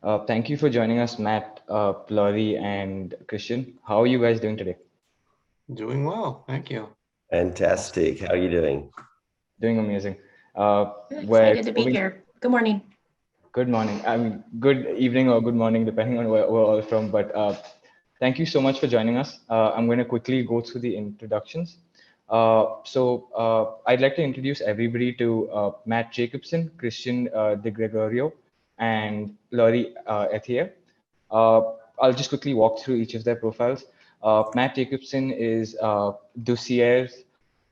Thank you for joining us, Matt, Laurie, and Christian. How are you guys doing today? Doing well, thank you. Fantastic. How are you doing? Doing amazing. We're Excited to be moving. here. Good morning. Good morning. I mean, good evening or good morning, depending on where we're all from. But thank you so much for joining us. I'm going to quickly go through the introductions. I'd like to introduce everybody to Matt Jacobson, Christian De Gregorio, and Laurie Ethier. I'll just quickly walk through each of their profiles. Matt Jacobson is Ducier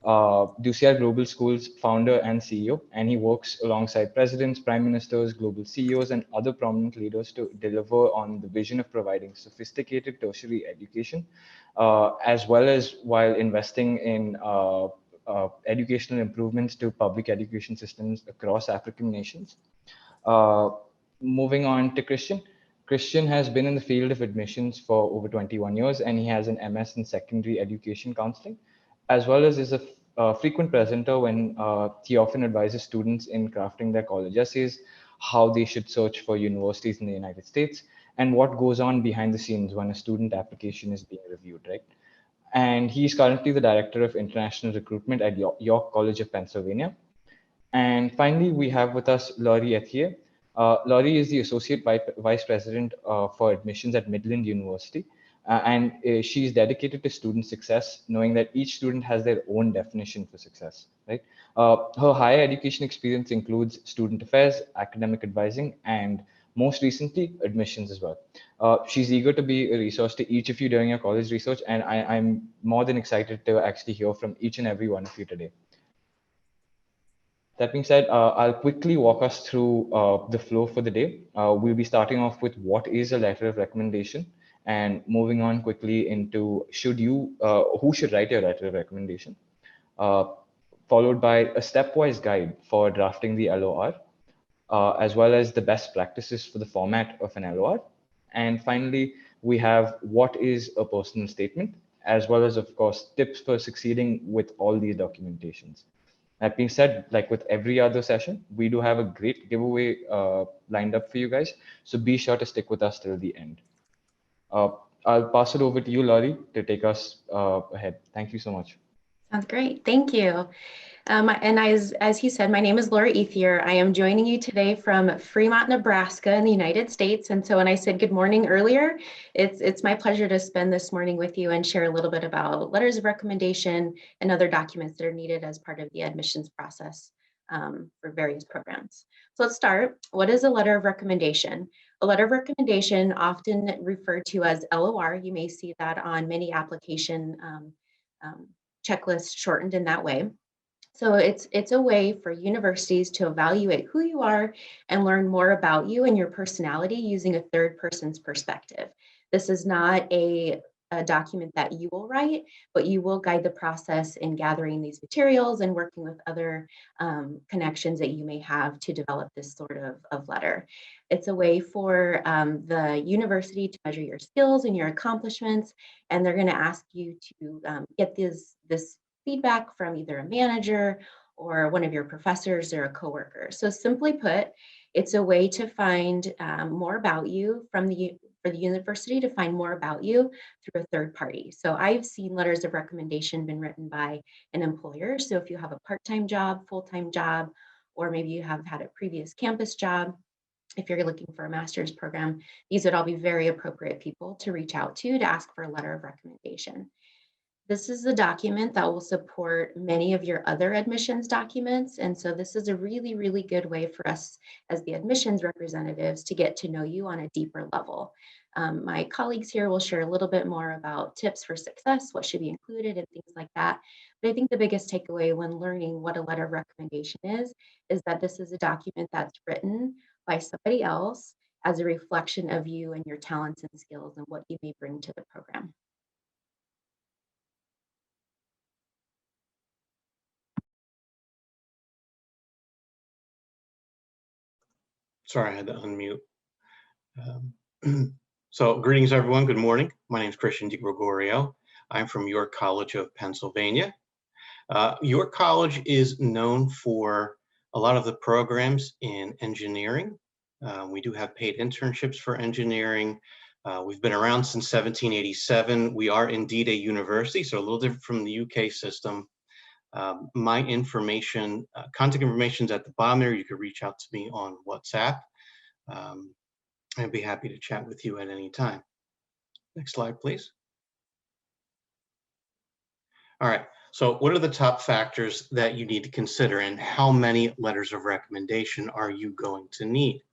Global School's founder and CEO, and he works alongside presidents, prime ministers, global CEOs, and other prominent leaders to deliver on the vision of providing sophisticated tertiary education, as well as while investing in educational improvements to public education systems across African nations. Uh, Moving on to Christian. Christian has been in the field of admissions for over 21 years, and he has an MS in secondary education counseling, as well as is a frequent presenter when he often advises students in crafting their college essays, how they should search for universities in the United States, and what goes on behind the scenes when a student application is being reviewed, right? And he's currently the director of international recruitment at York College of Pennsylvania. And finally, we have with us Laurie Ethier. Laurie is the Associate Vice President for Admissions at Midland University. And she's dedicated to student success, knowing that each student has their own definition for success, right? Her higher education experience includes student affairs, academic advising, and most recently, admissions as well. She's eager to be a resource to each of you during your college research, and I'm more than excited to actually hear from each and every one of you today. That being said, I'll quickly walk us through the flow for the day. We'll be starting off with what is a letter of recommendation and moving on quickly into who should write your letter of recommendation, uh, followed by a stepwise guide for drafting the LOR, as well as the best practices for the format of an LOR. And finally, we have what is a personal statement, as well as, of course, tips for succeeding with all these documentations. That being said, like with every other session, we do have a great giveaway lined up for you guys. So be sure to stick with us till the end. I'll pass it over to you, Laurie, to take us ahead. Thank you so much. Sounds great. Thank you. And as he said, my name is Laura Ethier. I am joining you today from Fremont, Nebraska in the United States. And so when I said good morning earlier, it's my pleasure to spend this morning with you and share a little bit about letters of recommendation and other documents that are needed as part of the admissions process for various programs. So let's start. What is a letter of recommendation? A letter of recommendation, often referred to as LOR, you may see that on many application checklists shortened in that way. So it's a way for universities to evaluate who you are and learn more about you and your personality using a third person's perspective. This is not a document that you will write, but you will guide the process in gathering these materials and working with other connections that you may have to develop this sort of letter. It's a way for the university to measure your skills and your accomplishments, and they're going to ask you to get this feedback from either a manager or one of your professors or a coworker. So simply put, it's a way to find more about you for the university to find more about you through a third party. So I've seen letters of recommendation been written by an employer. So if you have a part-time job, full-time job, or maybe you have had a previous campus job, if you're looking for a master's program, these would all be very appropriate people to reach out to ask for a letter of recommendation. This is the document that will support many of your other admissions documents. And so this is a really, really good way for us as the admissions representatives to get to know you on a deeper level. My colleagues here will share a little bit more about tips for success, what should be included and things like that. But I think the biggest takeaway when learning what a letter of recommendation is that this is a document that's written by somebody else as a reflection of you and your talents and skills and what you may bring to the program. Sorry, I had to unmute. So greetings, everyone. Good morning. My name is Christian De Gregorio. I'm from York College of Pennsylvania. York College is known for a lot of the programs in engineering, We do have paid internships for engineering. We've been around since 1787. We are indeed a university, so a little different from the UK system. My information, contact information is at the bottom there. You can reach out to me on WhatsApp. I'd be happy to chat with you at any time. Next slide, please. All right, so what are the top factors that you need to consider, and how many letters of recommendation are you going to need?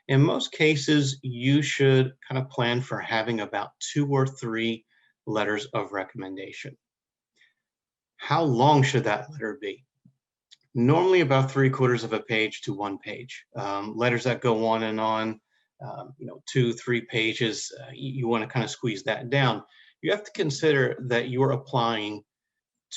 In most cases, you should kind of plan for having about 2 or 3 letters of recommendation. How long should that letter be? Normally about 3/4 of a page to 1 page. Letters that go on and on, 2, 3 pages, you want to kind of squeeze that down. You have to consider that you're applying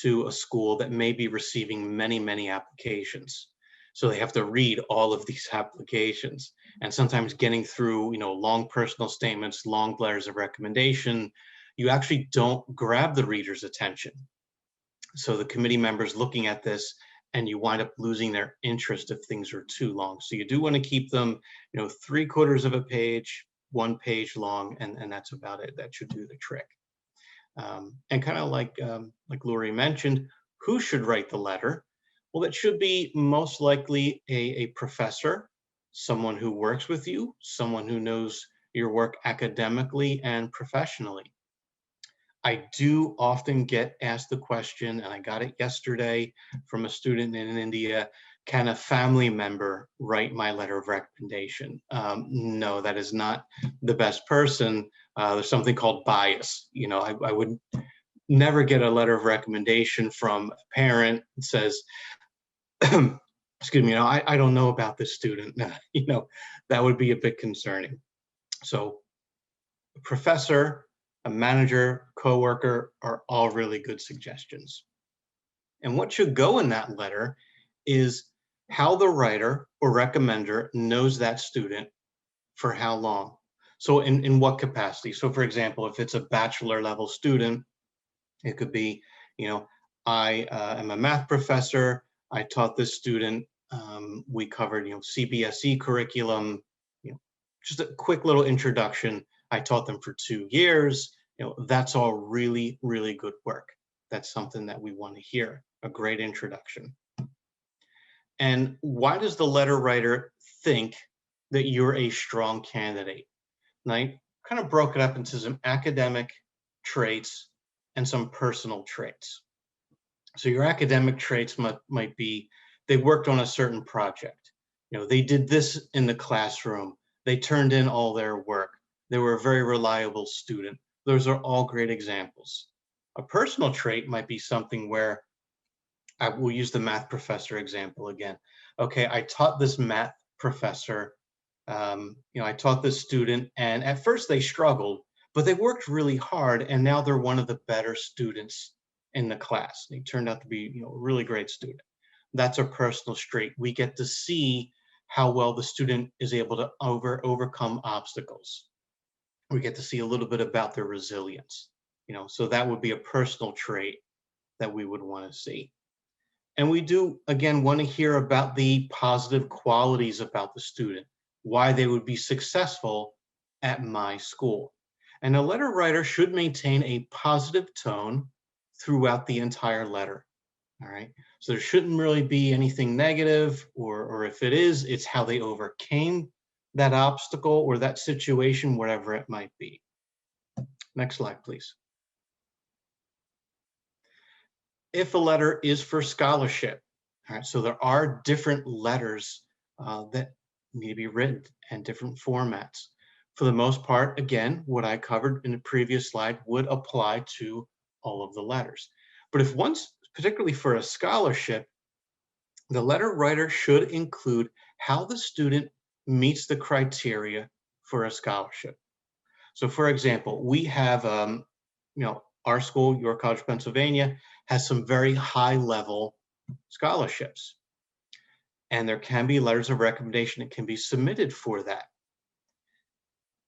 to a school that may be receiving many, many applications. So they have to read all of these applications, and sometimes getting through, long personal statements, long letters of recommendation, you actually don't grab the reader's attention. So the committee members looking at this, and you wind up losing their interest if things are too long. So you do want to keep them, 3/4 of a page, 1 page long, and that's about it. That should do the trick. And kind of like Lori mentioned, who should write the letter? Well, it should be most likely a professor, someone who works with you, someone who knows your work academically and professionally. I do often get asked the question, and I got it yesterday from a student in India, can a family member write my letter of recommendation? No, that is not the best person. There's something called bias. I would never get a letter of recommendation from a parent that says, excuse me, I don't know about this student. That would be a bit concerning. So a professor, a manager, coworker are all really good suggestions. And what should go in that letter is how the writer or recommender knows that student for how long. So in what capacity? So for example, if it's a bachelor level student, it could be, I am a math professor. I taught this student. We covered, CBSE curriculum, just a quick little introduction. I taught them for 2 years. That's all really, really good work. That's something that we want to hear, a great introduction. And why does the letter writer think that you're a strong candidate? And I kind of broke it up into some academic traits and some personal traits. So your academic traits might be, they worked on a certain project. They did this in the classroom. They turned in all their work. They were a very reliable student. Those are all great examples. A personal trait might be something where, I will use the math professor example again. Okay, I taught this math professor, I taught this student, and at first they struggled, but they worked really hard, and now they're one of the better students in the class. They turned out to be, a really great student. That's a personal trait. We get to see how well the student is able to overcome obstacles. We get to see a little bit about their resilience, so that would be a personal trait that we would want to see. And we do, again, want to hear about the positive qualities about the student, why they would be successful at my school. And a letter writer should maintain a positive tone throughout the entire letter. All right. So there shouldn't really be anything negative, or if it is, it's how they overcame that obstacle or that situation, whatever it might be. Next slide, please. If a letter is for scholarship, all right, so there are different letters that need to be written and different formats. For the most part, again, what I covered in the previous slide would apply to all of the letters. But if one's particularly for a scholarship, the letter writer should include how the student meets the criteria for a scholarship. So for example, we have, our school, York College, Pennsylvania, has some very high level scholarships. And there can be letters of recommendation that can be submitted for that.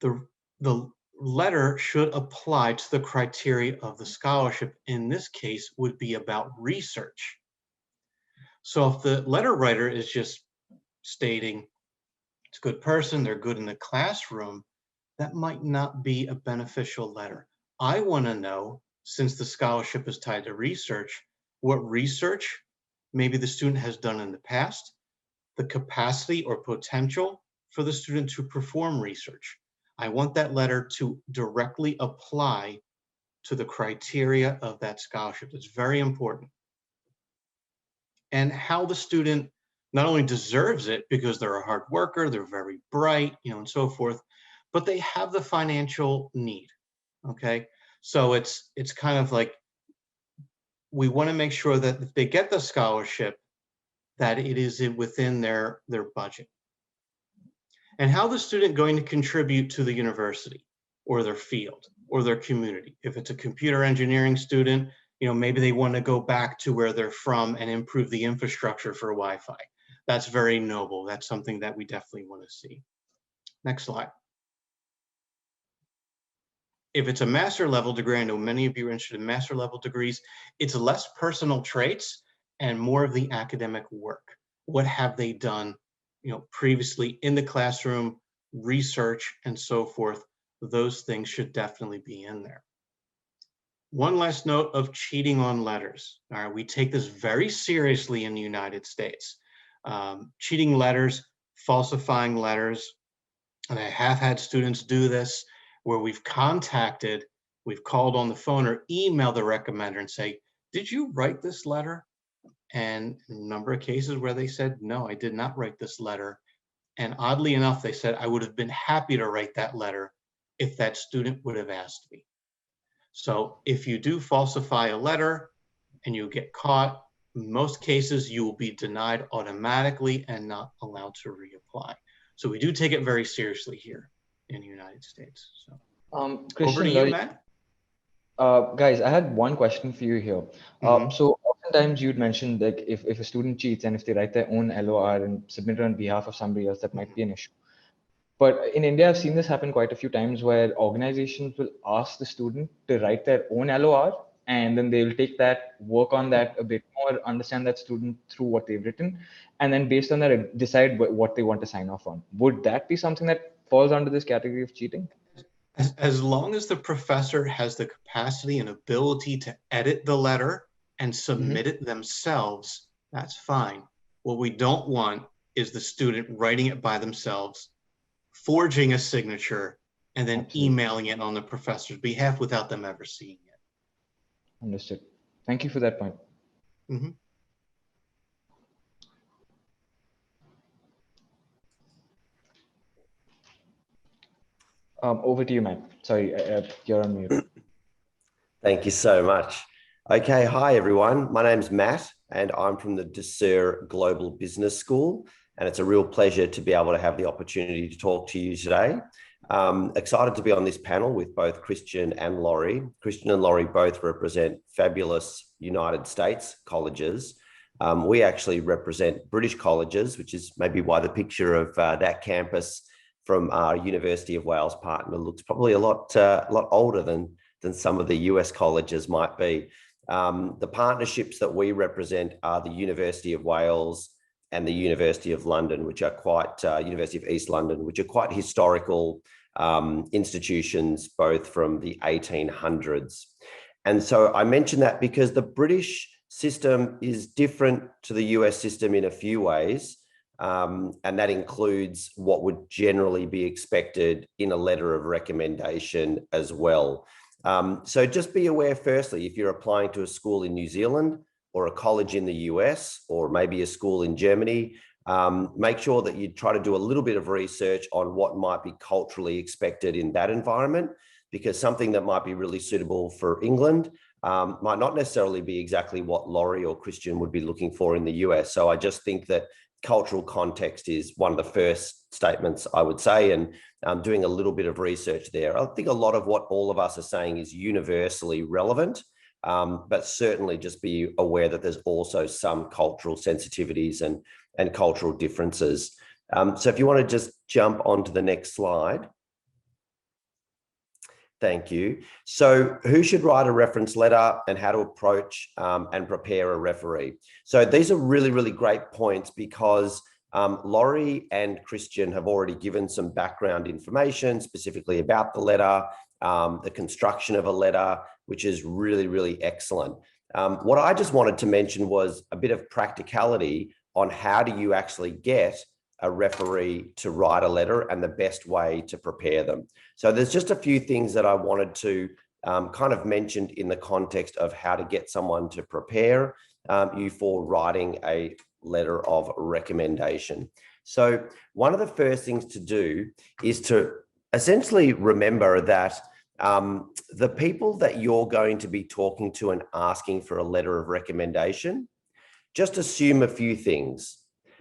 The letter should apply to the criteria of the scholarship. In this case, would be about research. So if the letter writer is just stating it's a good person, they're good in the classroom, that might not be a beneficial letter. I want to know, since the scholarship is tied to research, what research maybe the student has done in the past, the capacity or potential for the student to perform research. I want that letter to directly apply to the criteria of that scholarship. It's very important. And how the student not only deserves it because they're a hard worker, they're very bright, and so forth, but they have the financial need, okay? So it's kind of like, we want to make sure that if they get the scholarship, that it is within their budget. And how the student going to contribute to the university or their field or their community. If it's a computer engineering student, maybe they want to go back to where they're from and improve the infrastructure for Wi-Fi. That's very noble. That's something that we definitely want to see. Next slide. If it's a master level degree, I know many of you are interested in master level degrees, it's less personal traits and more of the academic work. What have they done, previously in the classroom, research and so forth? Those things should definitely be in there. One last note of cheating on letters. All right, we take this very seriously in the United States. Cheating letters, falsifying letters, and I have had students do this where we've called on the phone or emailed the recommender and say, did you write this letter? And a number of cases where they said, no, I did not write this letter. And oddly enough, they said, I would have been happy to write that letter if that student would have asked me. So if you do falsify a letter and you get caught, in most cases, you will be denied automatically and not allowed to reapply. So we do take it very seriously here in the United States. So Christian, over to you, Matt. Guys, I had one question for you here. So oftentimes you'd mentioned like if a student cheats and if they write their own LOR and submit it on behalf of somebody else, that might be an issue. But in India, I've seen this happen quite a few times where organizations will ask the student to write their own LOR, and then they'll take that, work on that a bit more, understand that student through what they've written, and then based on that, decide what they want to sign off on. Would that be something that falls under this category of cheating? As long as the professor has the capacity and ability to edit the letter and submit it themselves, that's fine. What we don't want is the student writing it by themselves, forging a signature, and then emailing it on the professor's behalf without them ever seeing it. Understood. Thank you for that point. Over to you, Matt. Sorry, you're on mute. Thank you so much. Okay, hi everyone. My name's Matt and I'm from the Desir Global Business School, and it's a real pleasure to be able to have the opportunity to talk to you today. Excited to be on this panel with both Christian and Laurie. Christian and Laurie both represent fabulous United States colleges. We actually represent British colleges, which is maybe why the picture of that campus from our University of Wales partner looks probably a lot older than some of the US colleges might be. The partnerships that we represent are the University of Wales and the University of London, which are quite, University of East London, which are quite historical institutions, both from the 1800s. And so I mention that because the British system is different to the US system in a few ways. And that includes what would generally be expected in a letter of recommendation as well. So just be aware, firstly, if you're applying to a school in New Zealand or a college in the US, or maybe a school in Germany, make sure that you try to do a little bit of research on what might be culturally expected in that environment, because something that might be really suitable for England might not necessarily be exactly what Laurie or Christian would be looking for in the US. So I just think that cultural context is one of the first statements I would say, and doing a little bit of research there. I think a lot of what all of us are saying is universally relevant, but certainly just be aware that there's also some cultural sensitivities and cultural differences. So if you want to just jump onto the next slide. Thank you. So who should write a reference letter and how to approach and prepare a referee? So these are really, really great points, because Laurie and Christian have already given some background information specifically about the letter, the construction of a letter, which is really, really excellent. What I just wanted to mention was a bit of practicality on how do you actually get a referee to write a letter and the best way to prepare them. So there's just a few things that I wanted to kind of mention in the context of how to get someone to prepare you for writing a letter of recommendation. So one of the first things to do is to essentially remember that the people that you're going to be talking to and asking for a letter of recommendation, just assume a few things.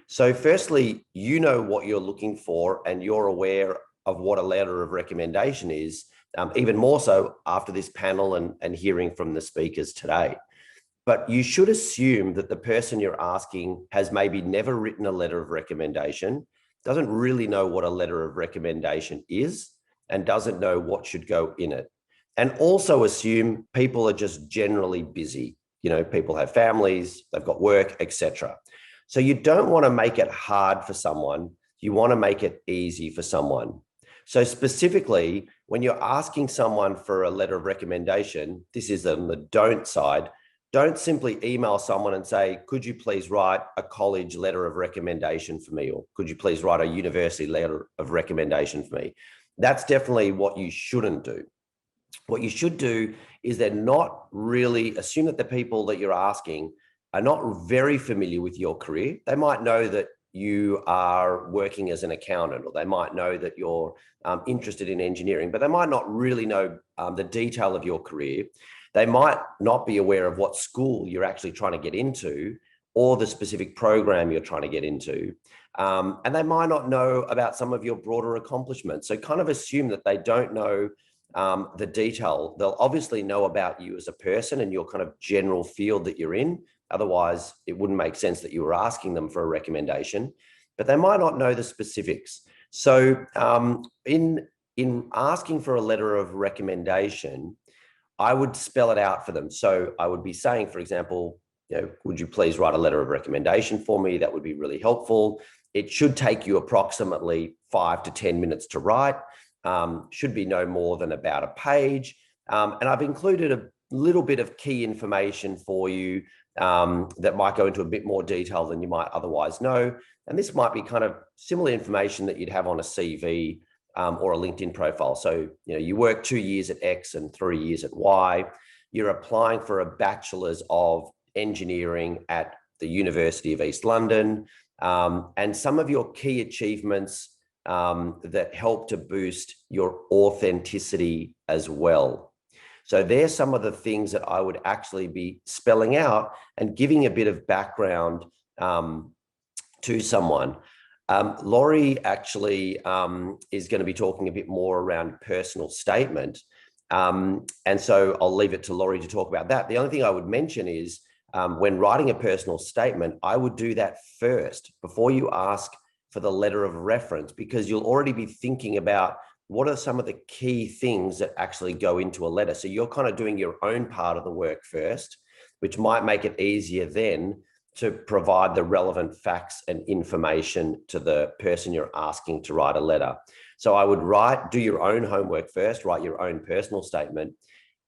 So firstly, you know what you're looking for and you're aware of what a letter of recommendation is, even more so after this panel and hearing from the speakers today. But you should assume that the person you're asking has maybe never written a letter of recommendation, doesn't really know what a letter of recommendation is, and doesn't know what should go in it. And also assume people are just generally busy. You know, people have families, they've got work, etc. So you don't want to make it hard for someone. You want to make it easy for someone. So specifically, when you're asking someone for a letter of recommendation, this is on the don't side, don't simply email someone and say, could you please write a college letter of recommendation for me? Or could you please write a university letter of recommendation for me? That's definitely what you shouldn't do. What you should do is then not really assume that the people that you're asking are not very familiar with your career. They might know that you are working as an accountant, or they might know that you're interested in engineering, but they might not really know the detail of your career. They might not be aware of what school you're actually trying to get into or the specific program you're trying to get into. And they might not know about some of your broader accomplishments. So kind of assume that they don't know the detail. They'll obviously know about you as a person and your kind of general field that you're in. Otherwise, it wouldn't make sense that you were asking them for a recommendation, but they might not know the specifics. So in asking for a letter of recommendation, I would spell it out for them. So I would be saying, for example, you know, would you please write a letter of recommendation for me? That would be really helpful. It should take you approximately 5 to 10 minutes to write. Should be no more than about a page. And I've included a little bit of key information for you that might go into a bit more detail than you might otherwise know. And this might be kind of similar information that you'd have on a CV or a LinkedIn profile. So, you know, you work 2 years at X and 3 years at Y. You're applying for a bachelor's of engineering at the University of East London. And some of your key achievements that help to boost your authenticity as well. So there's some of the things that I would actually be spelling out and giving a bit of background to someone. Laurie actually is going to be talking a bit more around personal statement. And so I'll leave it to Laurie to talk about that. The only thing I would mention is when writing a personal statement, I would do that first before you ask for the letter of reference, because you'll already be thinking about what are some of the key things that actually go into a letter. So you're kind of doing your own part of the work first, which might make it easier then to provide the relevant facts and information to the person you're asking to write a letter. So I would do your own homework first, write your own personal statement,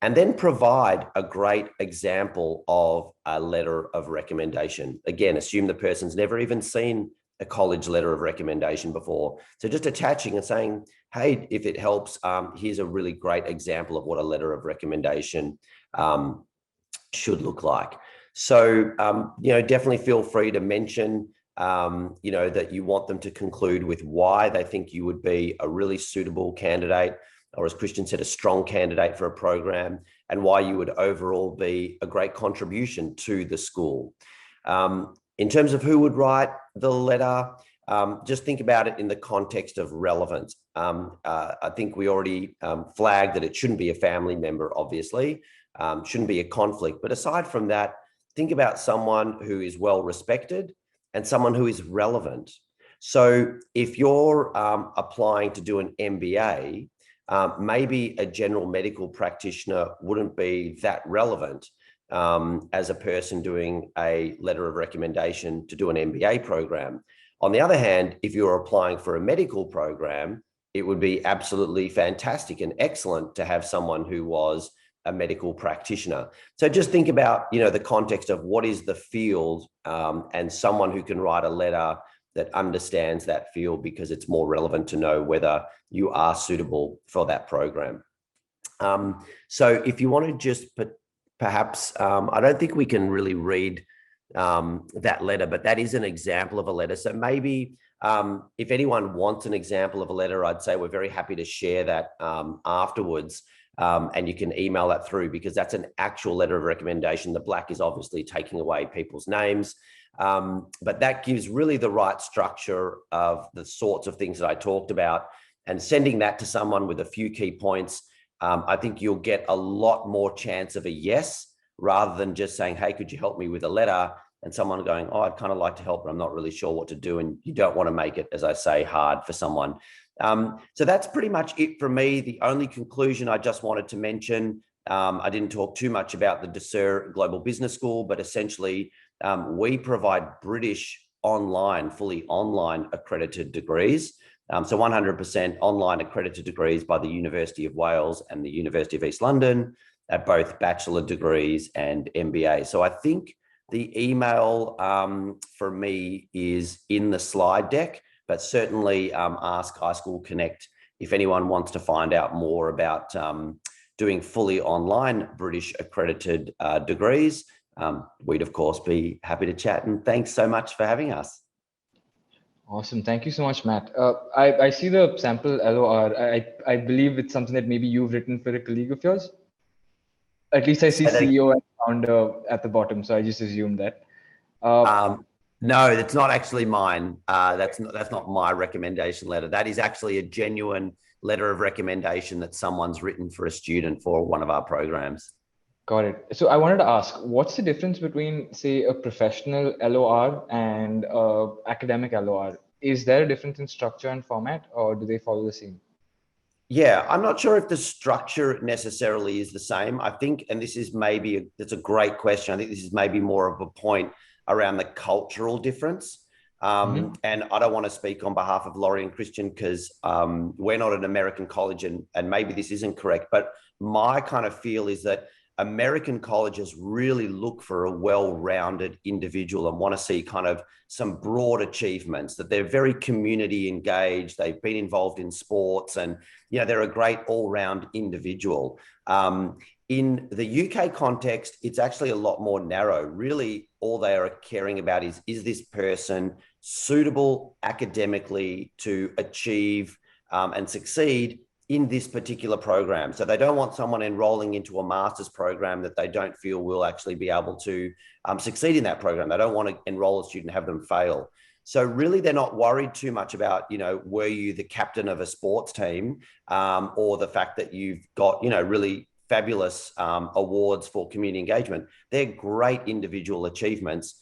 and then provide a great example of a letter of recommendation. Again, assume the person's never even seen a college letter of recommendation before. So just attaching and saying, hey, if it helps, here's a really great example of what a letter of recommendation should look like. So, you know, definitely feel free to mention, you know, that you want them to conclude with why they think you would be a really suitable candidate, or as Christian said, a strong candidate for a program, and why you would overall be a great contribution to the school. In terms of who would write the letter, just think about it in the context of relevance. I think we already flagged that it shouldn't be a family member, obviously, shouldn't be a conflict. But aside from that, think about someone who is well respected and someone who is relevant. So if you're applying to do an MBA, maybe a general medical practitioner wouldn't be that relevant as a person doing a letter of recommendation to do an MBA program. On the other hand, if you're applying for a medical program, it would be absolutely fantastic and excellent to have someone who was a medical practitioner. So just think about, you know, the context of what is the field, and someone who can write a letter that understands that field, because it's more relevant to know whether you are suitable for that program. So if you want to just perhaps, I don't think we can really read that letter, but that is an example of a letter. So maybe if anyone wants an example of a letter, I'd say we're very happy to share that afterwards. And you can email that through, because that's an actual letter of recommendation. The black is obviously taking away people's names, but that gives really the right structure of the sorts of things that I talked about. And sending that to someone with a few key points, I think you'll get a lot more chance of a yes, rather than just saying, hey, could you help me with a letter? And someone going, oh, I'd kind of like to help, but I'm not really sure what to do. And you don't want to make it, as I say, hard for someone. So that's pretty much it for me. The only conclusion I just wanted to mention, I didn't talk too much about the DeSer Global Business School, but essentially we provide British online, fully online accredited degrees. So 100% online accredited degrees by the University of Wales and the University of East London, at both bachelor degrees and MBA. So I think the email for me is in the slide deck, but certainly ask iSchoolConnect if anyone wants to find out more about doing fully online British accredited degrees. We'd of course be happy to chat, and thanks so much for having us. Awesome. Thank you so much, Matt. I see the sample LOR. I believe it's something that maybe you've written for a colleague of yours. At least I see CEO and founder at the bottom, so I just assumed that. No, that's not actually mine. That's not my recommendation letter. That is actually a genuine letter of recommendation that someone's written for a student for one of our programs. Got it. So I wanted to ask, what's the difference between, say, a professional LOR and academic LOR? Is there a difference in structure and format, or do they follow the same? Yeah, I'm not sure if the structure necessarily is the same. I think, and this is maybe, that's a great question. I think this is maybe more of a point around the cultural difference. And I don't want to speak on behalf of Laurie and Christian, because we're not an American college, and maybe this isn't correct, but my kind of feel is that American colleges really look for a well-rounded individual and want to see kind of some broad achievements, that they're very community engaged, they've been involved in sports, and you know, they're a great all-round individual. In the UK context, it's actually a lot more narrow. Really, all they are caring about is this person suitable academically to achieve and succeed in this particular program. So they don't want someone enrolling into a master's program that they don't feel will actually be able to succeed in that program. They don't want to enroll a student and have them fail. So really, they're not worried too much about, you know, were you the captain of a sports team, or the fact that you've got, you know, really fabulous awards for community engagement. They're great individual achievements,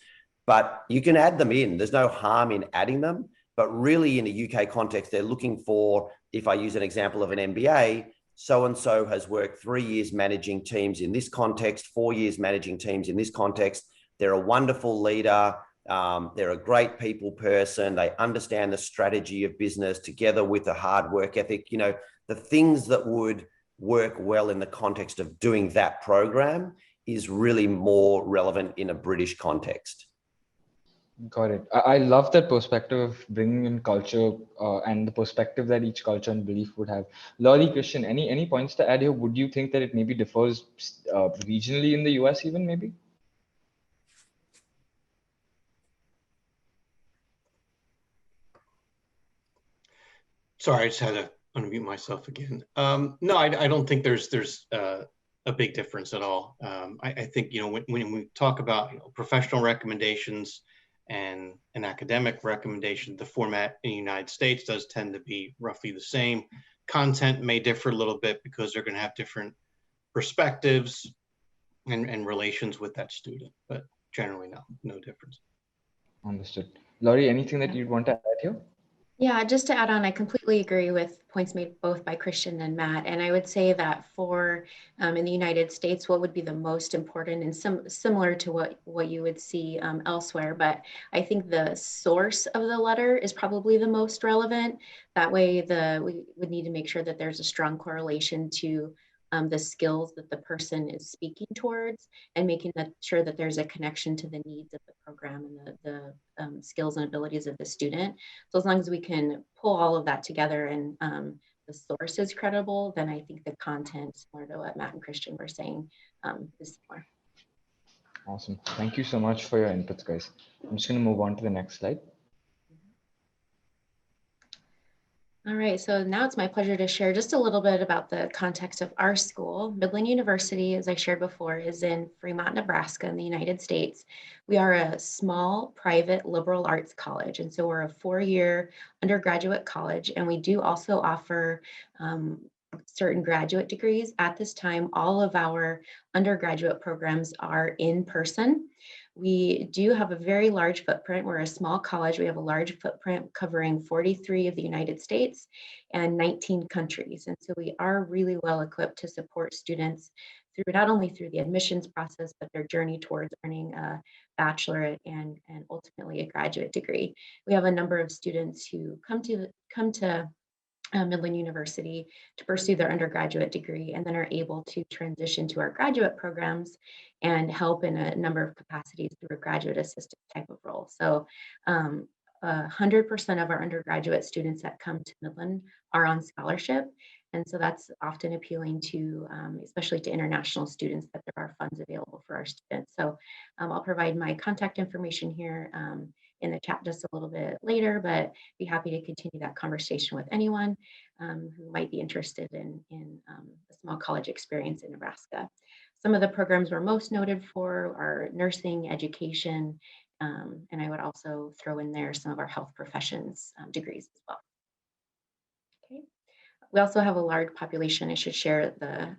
but you can add them in. There's no harm in adding them. But really, in a UK context, they're looking for, if I use an example of an MBA, so-and-so has worked 3 years managing teams in this context, 4 years managing teams in this context. They're a wonderful leader. They're a great people person. They understand the strategy of business together with a hard work ethic. You know, the things that would work well in the context of doing that program is really more relevant in a British context. Got it. I love that perspective of bringing in culture and the perspective that each culture and belief would have. Laurie, Christian, any points to add here? Would you think that it maybe differs regionally in the US even maybe? Sorry, I just had to unmute myself again. No, I don't think there's a big difference at all. I think, you know, when we talk about, you know, professional recommendations and an academic recommendation, the format in the United States does tend to be roughly the same. Content may differ a little bit because they're going to have different perspectives and relations with that student, but generally no difference. Understood. Laurie, anything that you'd want to add here? Yeah, just to add on, I completely agree with points made both by Christian and Matt. And I would say that for in the United States, what would be the most important and similar to what you would see elsewhere. But I think the source of the letter is probably the most relevant. That way, we would need to make sure that there's a strong correlation to the skills that the person is speaking towards, and making sure that there's a connection to the needs of the program and the skills and abilities of the student. So as long as we can pull all of that together and the source is credible, then I think the content, similar to what Matt and Christian were saying, is similar. Awesome. Thank you so much for your inputs, guys. I'm just going to move on to the next slide. All right, so now it's my pleasure to share just a little bit about the context of our school. Midland University, as I shared before, is in Fremont, Nebraska in the United States. We are a small private liberal arts college, and so we're a 4-year undergraduate college, and we do also offer certain graduate degrees. At this time, all of our undergraduate programs are in person. We do have a very large footprint. We're a small college. We have a large footprint covering 43 of the United States and 19 countries. And so we are really well equipped to support students through not only through the admissions process, but their journey towards earning a bachelorate and ultimately a graduate degree. We have a number of students who come to Midland University to pursue their undergraduate degree and then are able to transition to our graduate programs and help in a number of capacities through a graduate assistant type of role. So 100% of our undergraduate students that come to Midland are on scholarship. And so that's often appealing to, especially to international students, that there are funds available for our students. So I'll provide my contact information here in the chat just a little bit later, but be happy to continue that conversation with anyone who might be interested in a small college experience in Nebraska. Some of the programs we're most noted for are nursing, education, and I would also throw in there some of our health professions degrees as well. Okay. We also have a large population. I should share the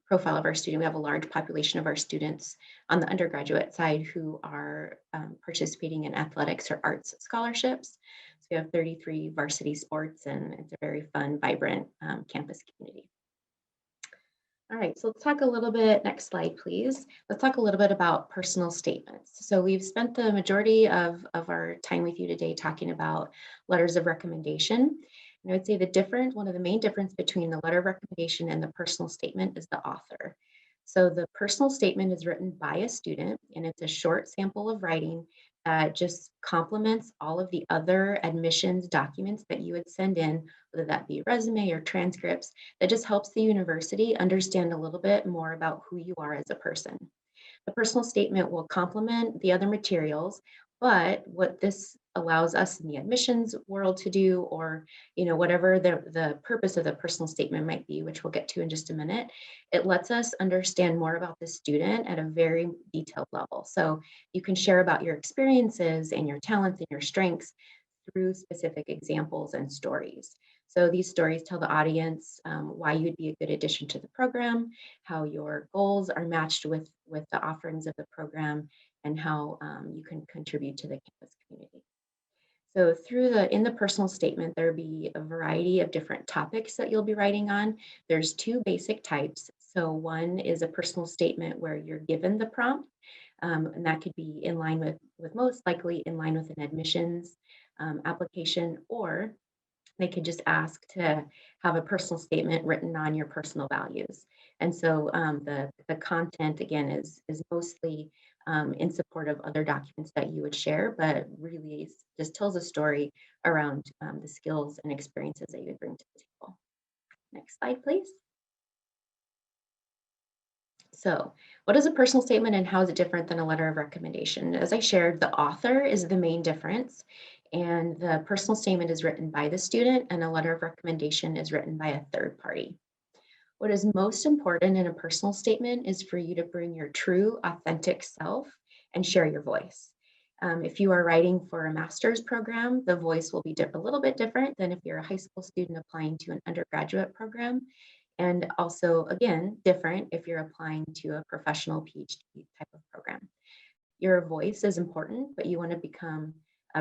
profile of our student. We have a large population of our students on the undergraduate side who are participating in athletics or arts scholarships. So we have 33 varsity sports, and it's a very fun, vibrant campus community. All right, so let's talk a little bit, next slide, please. Let's talk a little bit about personal statements. So we've spent the majority of our time with you today talking about letters of recommendation. And I would say one of the main difference between the letter of recommendation and the personal statement is the author. So the personal statement is written by a student, and it's a short sample of writing that just complements all of the other admissions documents that you would send in, whether that be resume or transcripts. That just helps the university understand a little bit more about who you are as a person. The personal statement will complement the other materials, but what this allows us in the admissions world to do, or whatever the purpose of the personal statement might be, which we'll get to in just a minute, it lets us understand more about the student at a very detailed level. So you can share about your experiences and your talents and your strengths through specific examples and stories. So these stories tell the audience why you'd be a good addition to the program, how your goals are matched with the offerings of the program, and how you can contribute to the campus community. So in the personal statement, there'll be a variety of different topics that you'll be writing on. There's 2 basic types. So one is a personal statement where you're given the prompt, and that could be in line with most likely in line with an admissions application, or they could just ask to have a personal statement written on your personal values. And so the content, again, is mostly in support of other documents that you would share, but really just tells a story around the skills and experiences that you would bring to the table. Next slide, please. So what is a personal statement and how is it different than a letter of recommendation? As I shared, the author is the main difference, and the personal statement is written by the student and a letter of recommendation is written by a third party. What is most important in a personal statement is for you to bring your true, authentic self and share your voice. If you are writing for a master's program, the voice will be a little bit different than if you're a high school student applying to an undergraduate program. And also, again, different if you're applying to a professional PhD type of program. Your voice is important, but you want to become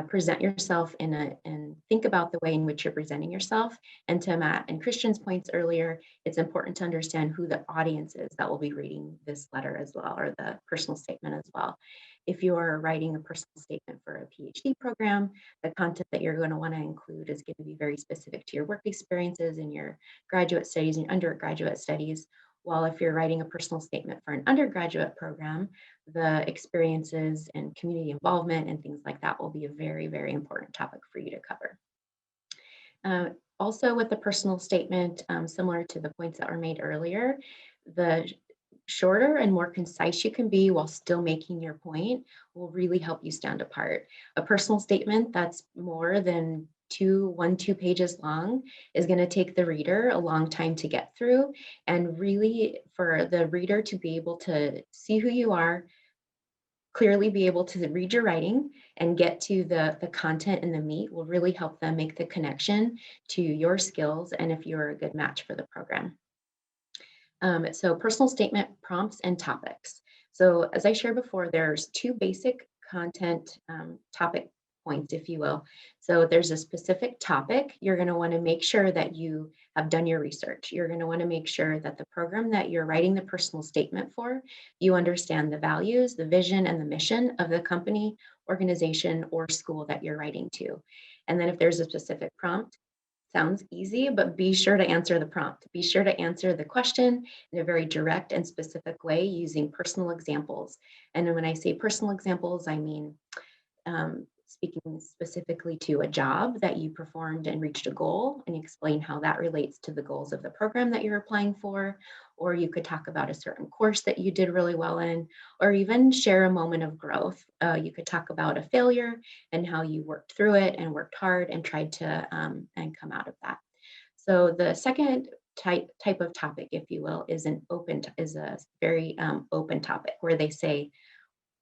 present yourself and think about the way in which you're presenting yourself. And to Matt and Christian's points earlier, it's important to understand who the audience is that will be reading this letter as well, or the personal statement as well. If you are writing a personal statement for a PhD program, the content that you're going to want to include is going to be very specific to your work experiences in your graduate studies and undergraduate studies. While if you're writing a personal statement for an undergraduate program, the experiences and community involvement and things like that will be a very, very important topic for you to cover. Also with the personal statement, similar to the points that were made earlier, the shorter and more concise you can be while still making your point will really help you stand apart. A personal statement that's more than 2 pages long is going to take the reader a long time to get through, and really for the reader to be able to see who you are, clearly be able to read your writing and get to the content and the meat will really help them make the connection to your skills and if you're a good match for the program. So personal statement prompts and topics. So as I shared before, there's 2 basic content topic points, if you will. So there's a specific topic. You're going to want to make sure that you have done your research. You're going to want to make sure that the program that you're writing the personal statement for, you understand the values, the vision, and the mission of the company, organization, or school that you're writing to. And then if there's a specific prompt, sounds easy, but be sure to answer the prompt. Be sure to answer the question in a very direct and specific way using personal examples. And when I say personal examples, I mean speaking specifically to a job that you performed and reached a goal, and explain how that relates to the goals of the program that you're applying for. Or you could talk about a certain course that you did really well in, or even share a moment of growth. You could talk about a failure and how you worked through it and worked hard and tried to and come out of that. So the second type of topic, if you will, is a very open topic where they say,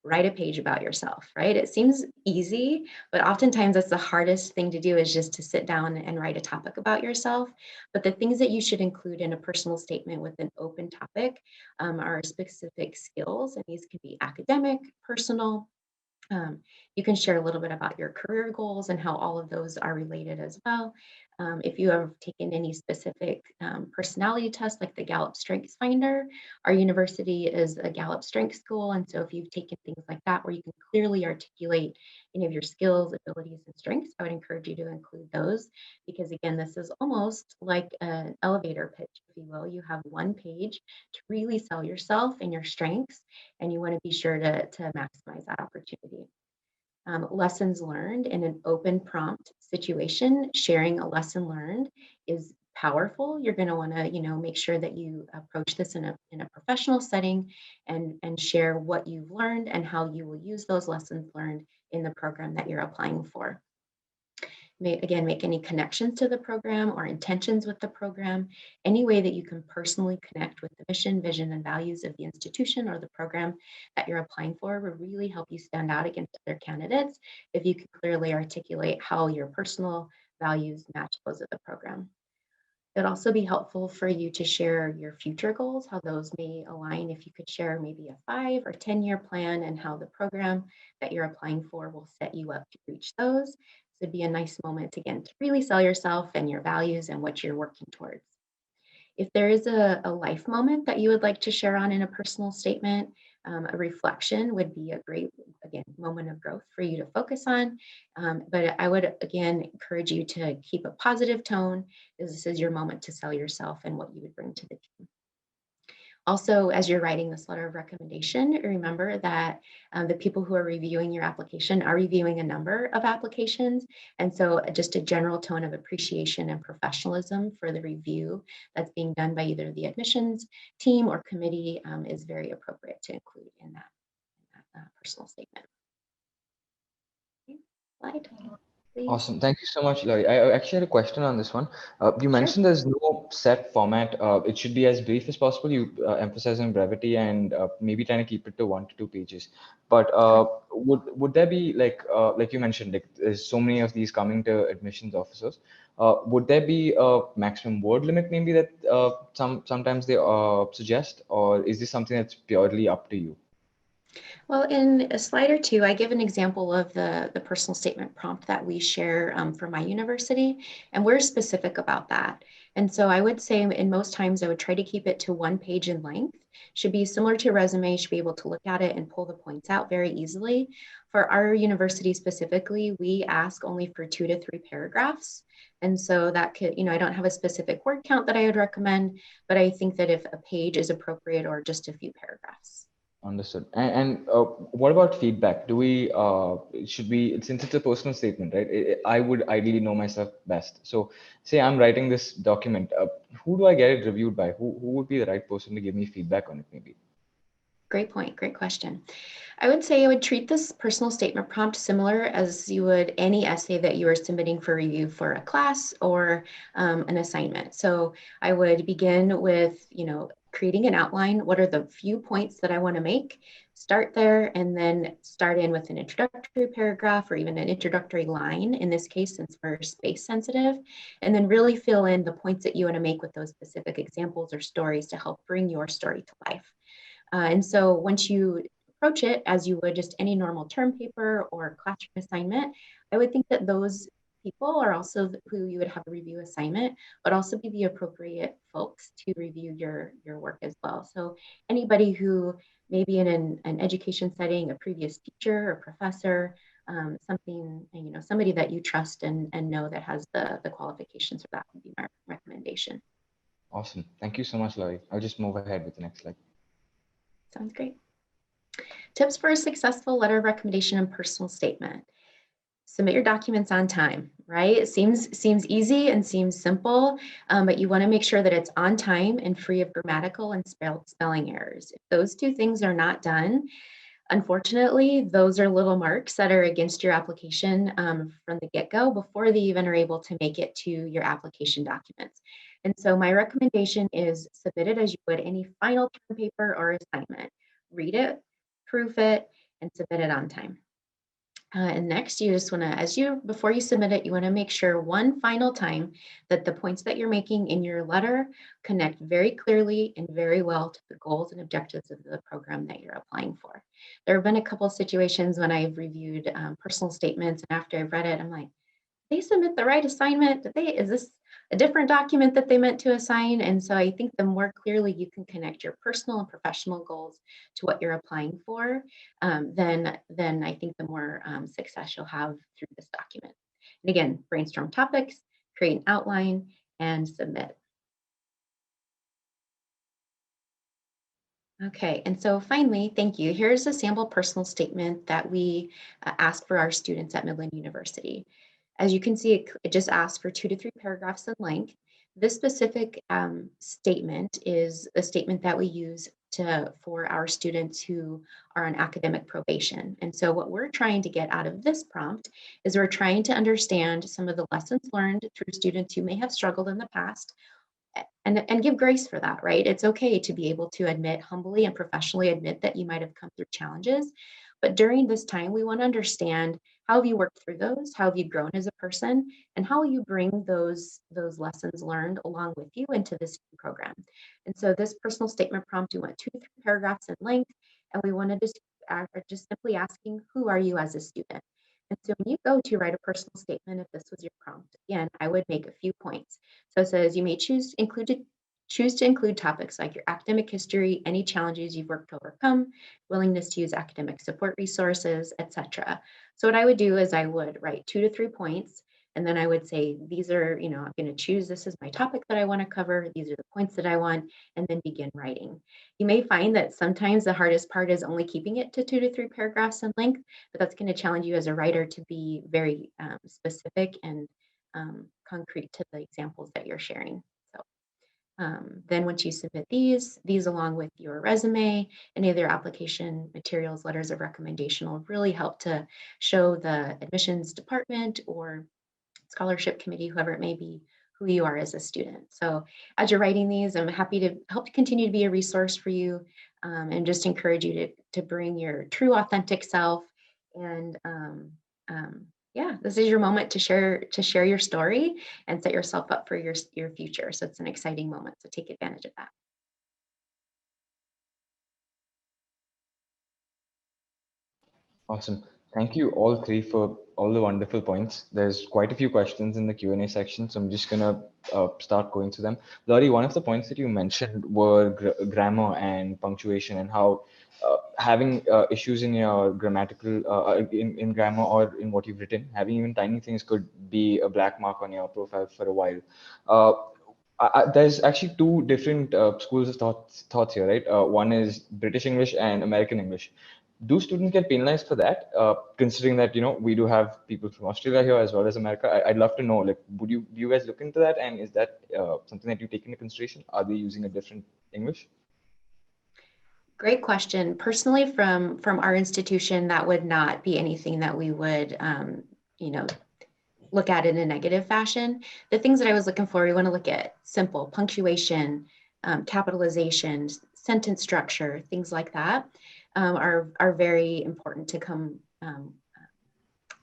write a page about yourself, right? It seems easy, but oftentimes that's the hardest thing to do, is just to sit down and write a topic about yourself. But the things that you should include in a personal statement with an open topic are specific skills, and these can be academic, personal. You can share a little bit about your career goals and how all of those are related as well. If you have taken any specific personality tests like the Gallup Strengths Finder, our university is a Gallup Strengths School. And so if you've taken things like that where you can clearly articulate any of your skills, abilities, and strengths, I would encourage you to include those, because again, this is almost like an elevator pitch, if you will. You have 1 page to really sell yourself and your strengths, and you want to be sure to maximize that opportunity. Lessons learned in an open prompt situation, sharing a lesson learned is powerful. You're going to want to, make sure that you approach this in a professional setting and share what you've learned and how you will use those lessons learned in the program that you're applying for. Make any connections to the program or intentions with the program, any way that you can personally connect with the mission, vision, and values of the institution or the program that you're applying for will really help you stand out against other candidates if you can clearly articulate how your personal values match those of the program. It'd also be helpful for you to share your future goals, how those may align. If you could share maybe a 5 or 10-year plan and how the program that you're applying for will set you up to reach those. So it'd be a nice moment, again, to really sell yourself and your values and what you're working towards. If there is a life moment that you would like to share on in a personal statement, a reflection would be a great, again, moment of growth for you to focus on. But I would, again, encourage you to keep a positive tone, as this is your moment to sell yourself and what you would bring to the team. Also, as you're writing this letter of recommendation, remember that the people who are reviewing your application are reviewing a number of applications. And so just a general tone of appreciation and professionalism for the review that's being done by either the admissions team or committee is very appropriate to include in that personal statement. Okay, slide. Please. Awesome. Thank you so much, Laurie. I actually had a question on this one. You mentioned there's no set format. It should be as brief as possible. You emphasize on brevity and maybe trying to keep it to 1 to 2 pages. But would there be like you mentioned, like there's so many of these coming to admissions officers. Would there be a maximum word limit maybe that sometimes they suggest, or is this something that's purely up to you? Well, in a slide or two, I give an example of the personal statement prompt that we share for my university, and we're specific about that. And so I would say in most times I would try to keep it to 1 page in length. Should be similar to a resume, should be able to look at it and pull the points out very easily. For our university specifically, we ask only for 2 to 3 paragraphs. And so that could, I don't have a specific word count that I would recommend, but I think that if a page is appropriate or just a few paragraphs. Understood. And what about feedback? Do we, should we, since it's a personal statement, right? I would ideally know myself best. So say I'm writing this document, who do I get it reviewed by? Who would be the right person to give me feedback on it maybe? Great point, great question. I would say I would treat this personal statement prompt similar as you would any essay that you are submitting for review for a class or an assignment. So I would begin with, creating an outline. What are the few points that I want to make? Start there and then start in with an introductory paragraph or even an introductory line in this case, since we're space sensitive, and then really fill in the points that you want to make with those specific examples or stories to help bring your story to life. And so once you approach it as you would just any normal term paper or classroom assignment, I would think that those people are also who you would have a review assignment, but also be the appropriate folks to review your work as well. So anybody who maybe in an education setting, a previous teacher or professor, somebody that you trust and know that has the qualifications for that would be my recommendation. Awesome. Thank you so much, Laurie. I'll just move ahead with the next slide. Sounds great. Tips for a successful letter of recommendation and personal statement. Submit your documents on time, right? It seems easy and seems simple, but you want to make sure that it's on time and free of grammatical and spelling errors. If those two things are not done, unfortunately, those are little marks that are against your application from the get-go before they even are able to make it to your application documents. And so my recommendation is submit it as you would any final term paper or assignment. Read it, proof it, and submit it on time. And next, you just want to, before you submit it, you want to make sure one final time that the points that you're making in your letter connect very clearly and very well to the goals and objectives of the program that you're applying for. There have been a couple of situations when I've reviewed personal statements, and after I've read it, I'm like, they submit the right assignment? Is this a different document that they meant to assign? And so I think the more clearly you can connect your personal and professional goals to what you're applying for, then I think the more success you'll have through this document. And again, brainstorm topics, create an outline, and submit. Okay, and so finally, thank you. Here's a sample personal statement that we ask for our students at Midland University. As you can see, it just asks for 2 to 3 paragraphs in length. This specific statement is a statement that we use for our students who are on academic probation. And so what we're trying to get out of this prompt is we're trying to understand some of the lessons learned through students who may have struggled in the past, and give grace for that, right? It's okay to be able to admit humbly and professionally admit that you might have come through challenges. But during this time, we want to understand how have you worked through those, how have you grown as a person, and how will you bring those lessons learned along with you into this program. And so this personal statement prompt, we went 2 to 3 paragraphs in length, and we wanted to just simply asking, who are you as a student? And so when you go to write a personal statement, if this was your prompt, again, I would make a few points. So it says you may choose to include topics like your academic history, any challenges you've worked to overcome, willingness to use academic support resources, etc. So what I would do is I would write 2 to 3 points, and then I would say, these are, I'm going to choose, this is my topic that I want to cover, these are the points that I want, and then begin writing. You may find that sometimes the hardest part is only keeping it to 2 to 3 paragraphs in length, but that's going to challenge you as a writer to be very specific and concrete to the examples that you're sharing. So then once you submit these along with your resume, any of their application materials, letters of recommendation will really help to show the admissions department or scholarship committee, whoever it may be, who you are as a student. So as you're writing these, I'm happy to help continue to be a resource for you and just encourage you to bring your true authentic self. And yeah, this is your moment to share your story and set yourself up for your future. So it's an exciting moment. So take advantage of that. Awesome. Thank you all three for all the wonderful points. There's quite a few questions in the Q&A section, so I'm just gonna start going through them. Laurie, one of the points that you mentioned were grammar and punctuation, and how having issues in your grammatical, in grammar or in what you've written, having even tiny things could be a black mark on your profile for a while. Uh, there's actually two different schools of thoughts here, right? One is British English and American English. Do students get penalized for that? Considering that, you know, we do have people from Australia here as well as America. I'd love to know, like, do you guys look into that? And is that something that you take into consideration? Are they using a different English? Great question. Personally, from our institution, that would not be anything that we would, you know, look at in a negative fashion. The things that I was looking for, we want to look at simple punctuation, capitalization, sentence structure, things like that are very important to come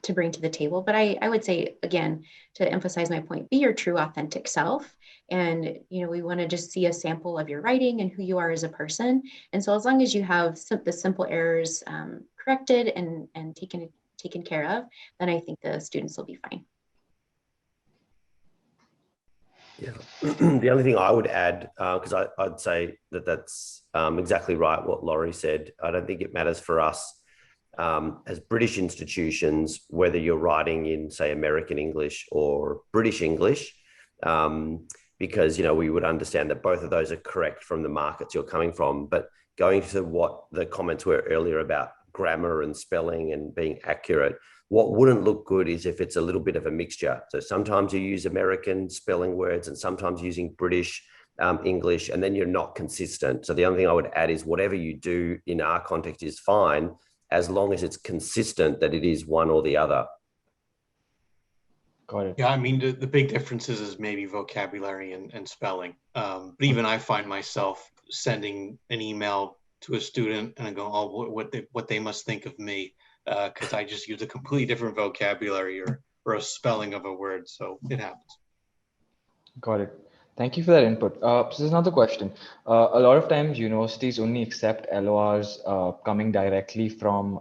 to bring to the table. But I would say, again, to emphasize my point, be your true authentic self. And, you know, we want to just see a sample of your writing and who you are as a person. And so as long as you have the simple errors corrected and taken care of, then I think the students will be fine. Yeah, the only thing I would add, because I'd say that that's exactly right what Laurie said. I don't think it matters for us as British institutions, whether you're writing in, say, American English or British English, because, you know, we would understand that both of those are correct from the markets you're coming from. But going to what the comments were earlier about grammar and spelling and being accurate, what wouldn't look good is if it's a little bit of a mixture. So sometimes you use American spelling words and sometimes using British English, and then you're not consistent. So the only thing I would add is whatever you do in our context is fine, as long as it's consistent that it is one or the other. Got it. Yeah, I mean, the big differences is maybe vocabulary and spelling. But even I find myself sending an email to a student and I go, oh, what they must think of me, because I just use a completely different vocabulary or a spelling of a word. So it happens. Got it. Thank you for that input. So there's another question. A lot of times universities only accept LORs coming directly from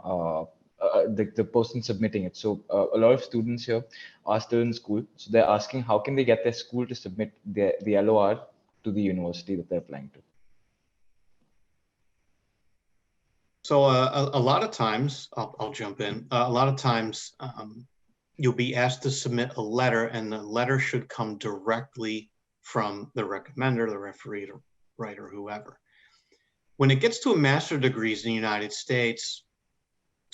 the person submitting it. So a lot of students here are still in school. So they're asking how can they get their school to submit the LOR to the university that they're applying to? So a lot of times, I'll jump in. A lot of times you'll be asked to submit a letter, and the letter should come directly from the recommender, the referee, the writer, whoever. When it gets to master's degrees in the United States,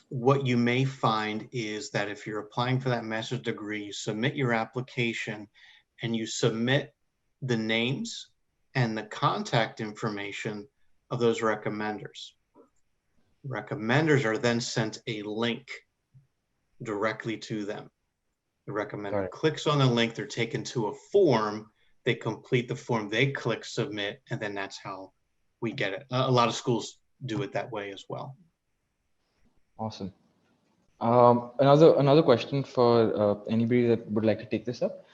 what you may find is that if you're applying for that master's degree, you submit your application and you submit the names and the contact information of those recommenders. Recommenders are then sent a link directly to them. The recommender clicks on the link, they're taken to a form, they complete the form, they click submit, and then that's how we get it. A lot of schools do it that way as well. Awesome. Another question for anybody that would like to take this up.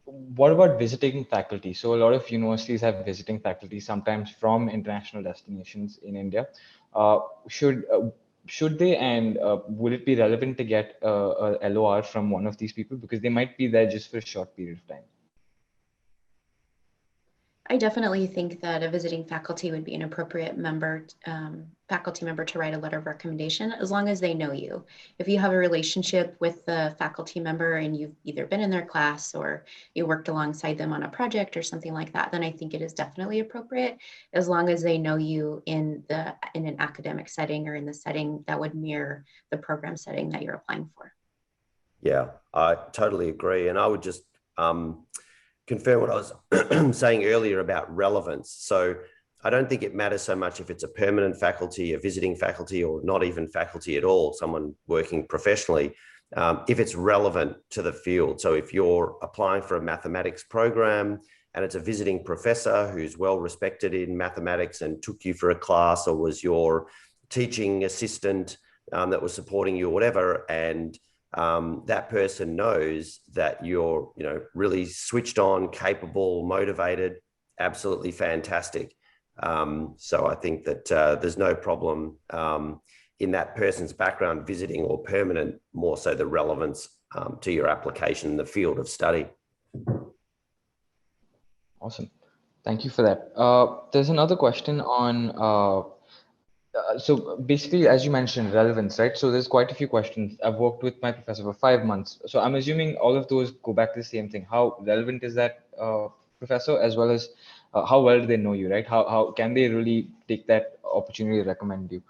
What about visiting faculty? So a lot of universities have visiting faculty, sometimes from international destinations in India. Should they, and would it be relevant to get a LOR from one of these people, because they might be there just for a short period of time? I definitely think that a visiting faculty would be an appropriate faculty member to write a letter of recommendation, as long as they know you. If you have a relationship with the faculty member and you've either been in their class or you worked alongside them on a project or something like that, then I think it is definitely appropriate, as long as they know you in an academic setting or in the setting that would mirror the program setting that you're applying for. Yeah, I totally agree. And I would just confirm what I was saying earlier about relevance. So I don't think it matters so much if it's a permanent faculty, a visiting faculty, or not even faculty at all, someone working professionally, if it's relevant to the field. So if you're applying for a mathematics program and it's a visiting professor who's well respected in mathematics and took you for a class, or was your teaching assistant that was supporting you or whatever, and that person knows that you're, really switched on, capable, motivated, absolutely fantastic. So I think that there's no problem in that person's background, visiting or permanent, more so the relevance to your application in the field of study. Awesome. Thank you for that. There's another question on, so basically, as you mentioned, relevance, right? So there's quite a few questions. I've worked with my professor for 5 months. So I'm assuming all of those go back to the same thing. How relevant is that professor, as well as how well do they know you, right? How can they really take that opportunity to recommend you?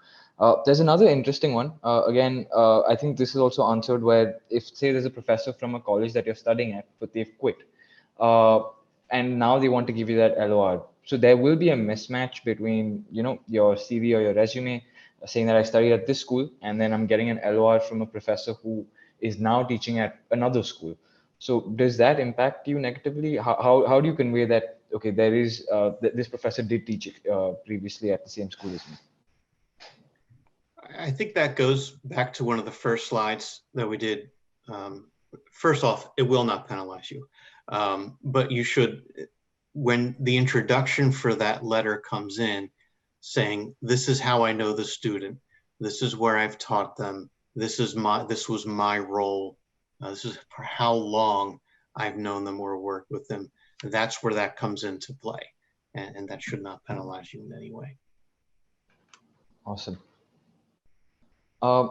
There's another interesting one. Again, I think this is also answered where if, say, there's a professor from a college that you're studying at, but they've quit. And now they want to give you that LOR. So there will be a mismatch between, your CV or your resume saying that I studied at this school, and then I'm getting an LOR from a professor who is now teaching at another school. So does that impact you negatively? How do you convey that, okay, there is, this professor did teach previously at the same school as me? I think that goes back to one of the first slides that we did. First off, it will not penalize you. But you should, when the introduction for that letter comes in, saying, this is how I know the student, this is where I've taught them, this was my role, this is for how long I've known them or worked with them. That's where that comes into play. And that should not penalize you in any way. Awesome.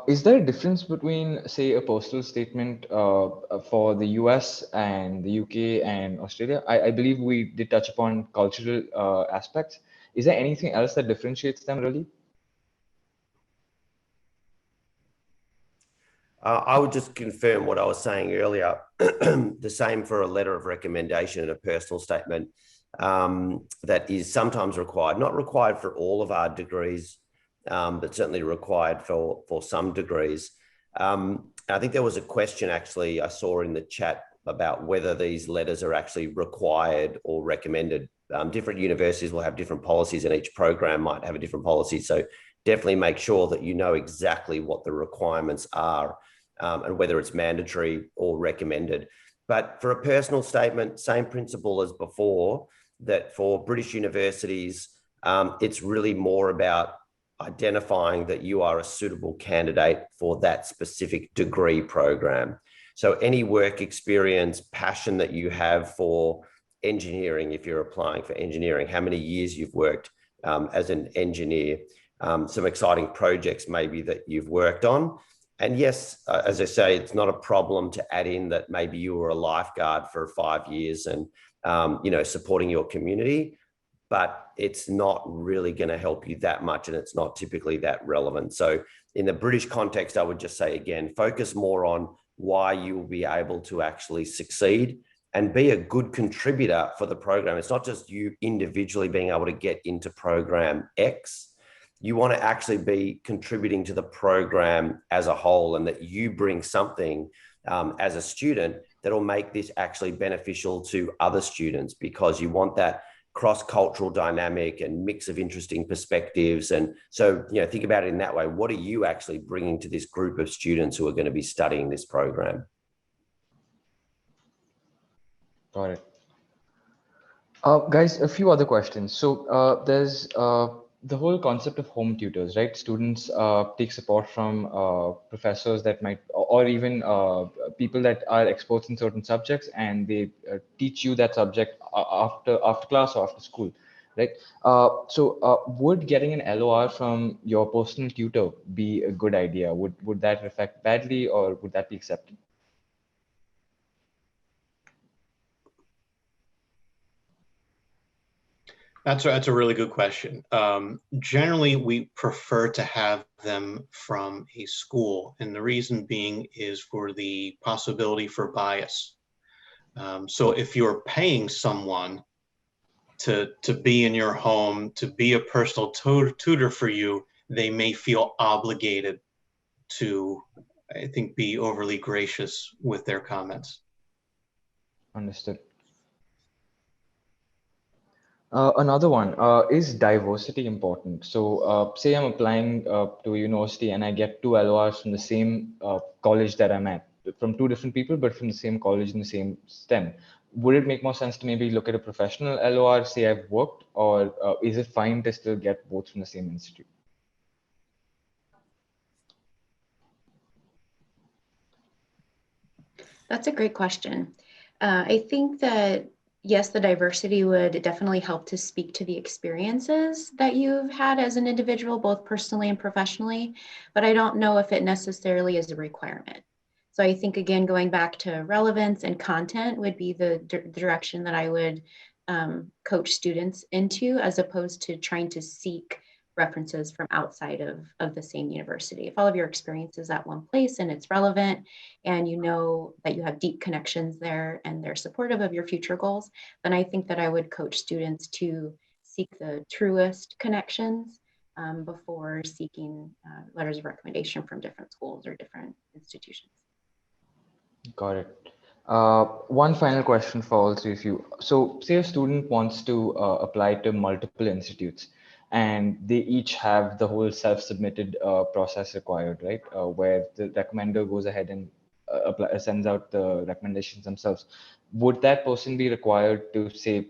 Is there a difference between, say, a postal statement for the US and the UK and Australia? I believe we did touch upon cultural aspects. Is there anything else that differentiates them really? I would just confirm what I was saying earlier. The same for a letter of recommendation and a personal statement that is sometimes required, not required for all of our degrees, but certainly required for some degrees. I think there was a question actually I saw in the chat about whether these letters are actually required or recommended. Different universities will have different policies, and each program might have a different policy. So definitely make sure that you know exactly what the requirements are and whether it's mandatory or recommended. But for a personal statement, same principle as before, that for British universities, it's really more about identifying that you are a suitable candidate for that specific degree program. So any work experience, passion that you have for engineering, if you're applying for engineering, how many years you've worked as an engineer, some exciting projects maybe that you've worked on. And yes, as I say, it's not a problem to add in that maybe you were a lifeguard for 5 years and, supporting your community, but it's not really going to help you that much, and it's not typically that relevant. So in the British context, I would just say, again, focus more on why you will be able to actually succeed and be a good contributor for the program. It's not just you individually being able to get into program X. You want to actually be contributing to the program as a whole, and that you bring something as a student that will make this actually beneficial to other students, because you want that cross-cultural dynamic and mix of interesting perspectives. And so, think about it in that way. What are you actually bringing to this group of students who are going to be studying this program? Got it. Guys, a few other questions. So there's the whole concept of home tutors, right? Students take support from professors that might, or even people that are experts in certain subjects, and they teach you that subject after class or after school, right? So would getting an LOR from your personal tutor be a good idea? Would that affect badly, or would that be accepted? That's a really good question. Generally, we prefer to have them from a school, and the reason being is for the possibility for bias. So if you're paying someone to be in your home, to be a personal tutor for you, they may feel obligated to, I think, be overly gracious with their comments. Understood. Another one, is diversity important? So say I'm applying to a university and I get 2 LORs from the same college that I'm at, from 2 different people, but from the same college in the same STEM. Would it make more sense to maybe look at a professional LOR, say I've worked, or is it fine to still get both from the same institute? That's a great question. I think that, yes, the diversity would definitely help to speak to the experiences that you've had as an individual, both personally and professionally, but I don't know if it necessarily is a requirement. So I think, again, going back to relevance and content would be the direction that I would coach students into, as opposed to trying to seek references from outside of the same university. If all of your experience is at one place and it's relevant, and you know that you have deep connections there and they're supportive of your future goals, then I think that I would coach students to seek the truest connections before seeking letters of recommendation from different schools or different institutions. Got it. One final question for all three of you. So say a student wants to apply to multiple institutes, and they each have the whole self-submitted process required, right? Where the recommender goes ahead and sends out the recommendations themselves. Would that person be required to say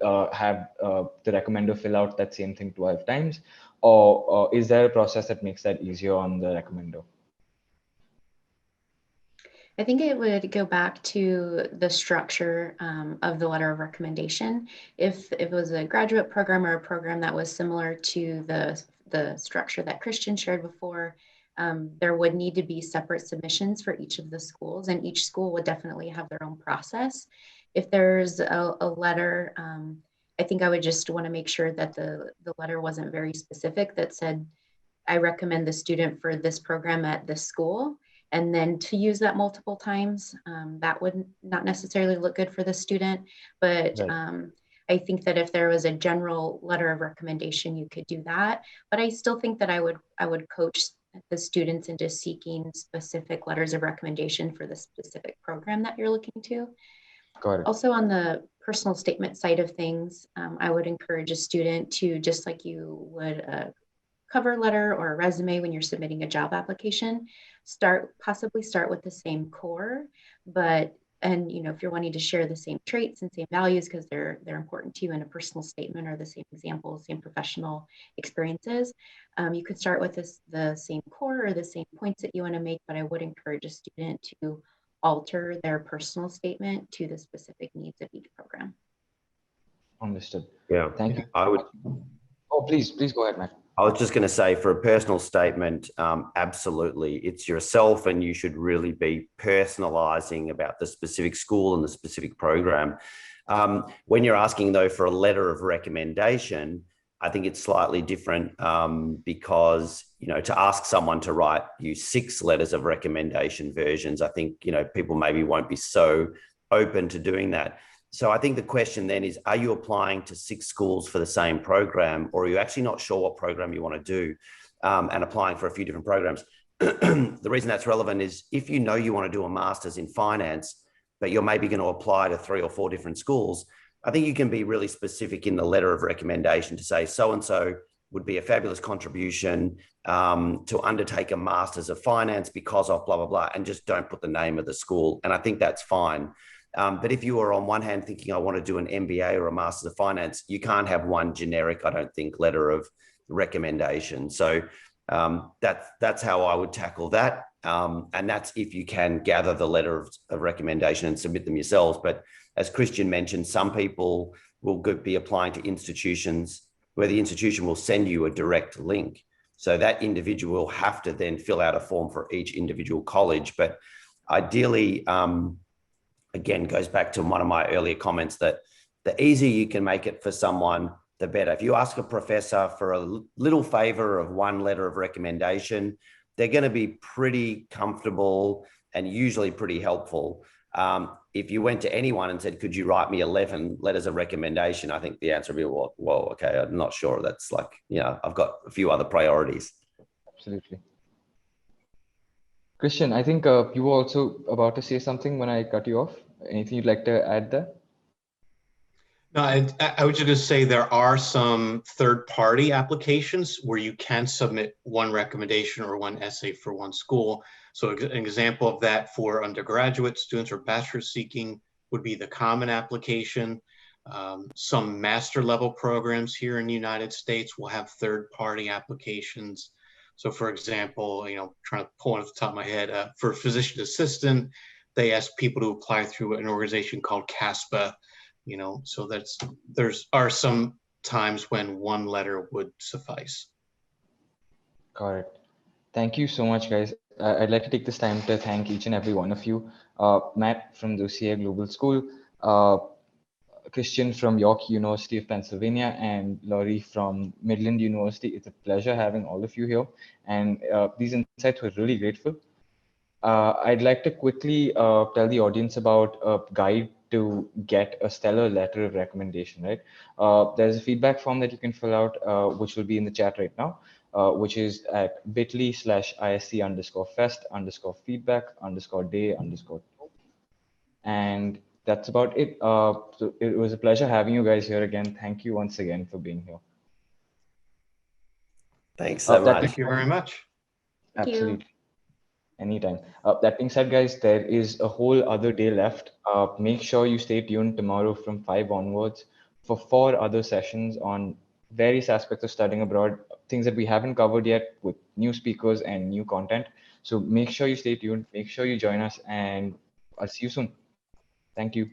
have the recommender fill out that same thing 12 times, or is there a process that makes that easier on the recommender? I think it would go back to the structure of the letter of recommendation. If it was a graduate program or a program that was similar to the structure that Christian shared before, there would need to be separate submissions for each of the schools, and each school would definitely have their own process. If there's a letter, I think I would just want to make sure that the letter wasn't very specific, that said, I recommend the student for this program at this school. And then to use that multiple times, that would not necessarily look good for the student. But Right. I think that if there was a general letter of recommendation, you could do that. But I still think that I would coach the students into seeking specific letters of recommendation for the specific program that you're looking to. Got it. Also, on the personal statement side of things, I would encourage a student to, just like you would a cover letter or a resume when you're submitting a job application, possibly start with the same core, and if you're wanting to share the same traits and same values because they're important to you in a personal statement, or the same examples, same professional experiences, you could start with the same core or the same points that you want to make. But I would encourage a student to alter their personal statement to the specific needs of each program. Understood. Yeah, Thank you. I would. Oh, please go ahead, Matt. I was just going to say, for a personal statement, absolutely, it's yourself, and you should really be personalizing about the specific school and the specific program. When you're asking, though, for a letter of recommendation, I think it's slightly different because, to ask someone to write you 6 letters of recommendation versions, I think, people maybe won't be so open to doing that. So I think the question then is, are you applying to 6 schools for the same program, or are you actually not sure what program you want to do and applying for a few different programs? The reason that's relevant is if you know you want to do a master's in finance, but you're maybe going to apply to 3 or 4 different schools, I think you can be really specific in the letter of recommendation to say, so-and-so would be a fabulous contribution to undertake a master's of finance because of blah, blah, blah, and just don't put the name of the school. And I think that's fine. But if you are on one hand thinking, I want to do an MBA or a Master's of Finance, you can't have one generic, I don't think, letter of recommendation. So that's how I would tackle that. And that's if you can gather the letter of recommendation and submit them yourselves. But as Christian mentioned, some people will be applying to institutions where the institution will send you a direct link. So that individual will have to then fill out a form for each individual college. But ideally, again, goes back to one of my earlier comments that the easier you can make it for someone, the better. If you ask a professor for a little favor of 1 letter of recommendation, they're going to be pretty comfortable and usually pretty helpful. If you went to anyone and said, could you write me 11 letters of recommendation? I think the answer would be, well, whoa, okay, I'm not sure. That's like, I've got a few other priorities. Absolutely. Christian, I think you were also about to say something when I cut you off. Anything you'd like to add there? No, I was just going to say there are some third-party applications where you can submit 1 recommendation or 1 essay for 1 school. So an example of that for undergraduate students or bachelor's seeking would be the Common application. Some master level programs here in the United States will have third-party applications. So for example, trying to pull one off the top of my head, for physician assistant, they ask people to apply through an organization called CASPA, so are some times when one letter would suffice. Got it. Thank you so much, guys. I'd like to take this time to thank each and every one of you. Matt from the OCA Global School, Christian from York University of Pennsylvania, and Laurie from Midland University. It's a pleasure having all of you here. And these insights were really grateful. I'd like to quickly tell the audience about a guide to get a stellar letter of recommendation, right? There's a feedback form that you can fill out, which will be in the chat right now, which is at bit.ly/isc_fest_feedback_day_2. And that's about it. So it was a pleasure having you guys here again. Thank you once again for being here. Thanks so much. Thank you very much. Thank you. Absolutely. Anytime. That being said, guys, there is a whole other day left. Make sure you stay tuned tomorrow from 5 onwards for 4 other sessions on various aspects of studying abroad, things that we haven't covered yet with new speakers and new content. So make sure you stay tuned, make sure you join us, and I'll see you soon. Thank you.